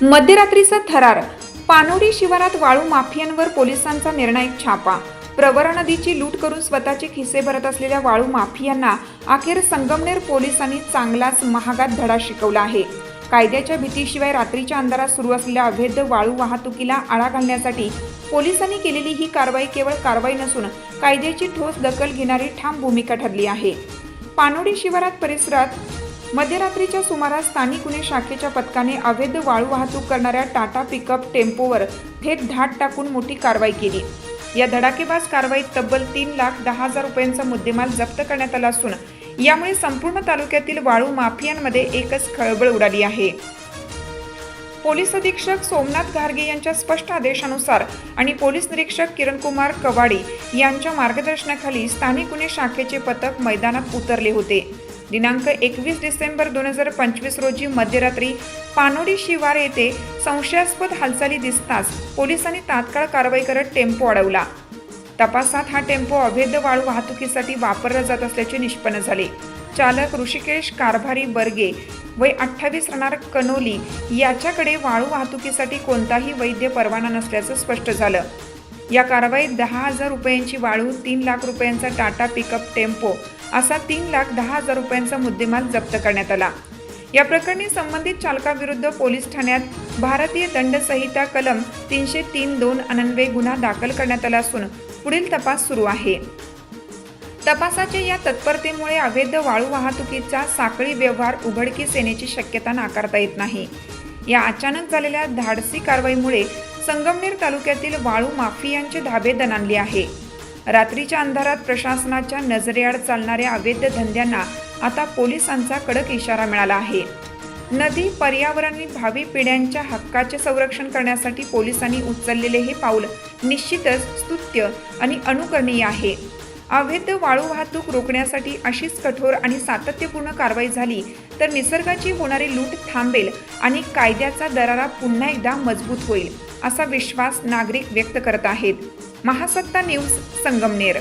मध्यरात्रीचा थरार. पानोरी शिवारात वाळू माफियांवर पोलिसांचा निर्णायक छापा. प्रवरा नदीची लूट करून स्वतःचे खिसे भरत असलेल्या वाळू माफियांना अखेर संगमनेर पोलिसांनी चांगलाच महागात धडा शिकवला आहे. कायद्याच्या भीतीशिवाय रात्रीच्या अंधारात सुरू असलेल्या अवैध वाळू वाहतुकीला आळा घालण्यासाठी पोलिसांनी केलेली ही कारवाई केवळ कारवाई नसून कायद्याची ठोस दखल घेणारी ठाम भूमिका ठरली आहे. पानोरी शिवारात परिसरात मध्यरात्रीच्या सुमारास स्थानिक गुन्हे शाखेच्या पथकाने अवैध वाळू वाहतूक करणाऱ्या टाटा पिकअप टेम्पोवर थेट धाड टाकून मोठी कारवाई केली. या धडाकेबाज कारवाईत तब्बल 3,10,000 रुपयांचा मुद्देमाल जप्त करण्यात आला असून यामुळे संपूर्ण तालुक्यातील वाळू माफियांमध्ये एकच खळबळ उडाली आहे. पोलीस अधीक्षक सोमनाथ घारगे यांच्या स्पष्ट आदेशानुसार आणि पोलीस निरीक्षक किरणकुमार कवाडी यांच्या मार्गदर्शनाखाली स्थानिक गुन्हे शाखेचे पथक मैदानात उतरले होते. दिनांक 21 डिसेंबर 2025 रोजी मध्यरात्री पानोरी शिवार येथे संशयास्पद हालचाली दिसताच पोलिसांनी तात्काळ कारवाई करत टेम्पो अडवला. तपासात हा टेम्पो अवैध वाळू वाहतुकीसाठी वापरला जात असल्याचे निष्पन्न झाले. चालक ऋषिकेश कारभारी बर्गे वय 28 राहणार कनोली याच्याकडे वाळू वाहतुकीसाठी कोणताही वैध परवाना नसल्याचं स्पष्ट झालं. या कारवाईत 10,000 रुपयांची वाळू, 3 लाख रुपयांचा टाटा पिकअप टेम्पो असा 3,10,000 रुपयांचा मुद्देमाल जप्त करण्यात आला. या प्रकरणी संबंधित चालकाविरुद्ध पोलीस ठाण्यात भारतीय दंड संहिता कलम 303(2) अन्वये गुन्हा दाखल करण्यात आला असून पुढील तपास सुरू आहे. तपासाच्या या तत्परतेमुळे अवैध वाळू वाहतुकीचा साखळी व्यवहार उघडकीस येण्याची शक्यता नाकारता येत नाही. या अचानक झालेल्या धाडसी कारवाईमुळे संगमनेर तालुक्यातील वाळू माफियांचे धाबे दणाणले आहे. रात्रीच्या अंधारात प्रशासनाच्या नजरेआड चालणाऱ्या अवैध धंद्यांना आता पोलिसांचा कडक इशारा मिळाला आहे. नदी, पर्यावरण आणि भावी पिढ्यांच्या हक्काचे संरक्षण करण्यासाठी पोलिसांनी उचललेले हे पाऊल निश्चितच स्तुत्य आणि अनुकरणीय आहे. अवैध वाळू वाहतूक रोखण्यासाठी अशीच कठोर आणि सातत्यपूर्ण कारवाई झाली तर निसर्गाची होणारी लूट थांबेल आणि कायद्याचा दरारा पुन्हा एकदा मजबूत होईल असा विश्वास नागरिक व्यक्त करत आहेत. महासत्ता न्यूज, संगमनेर.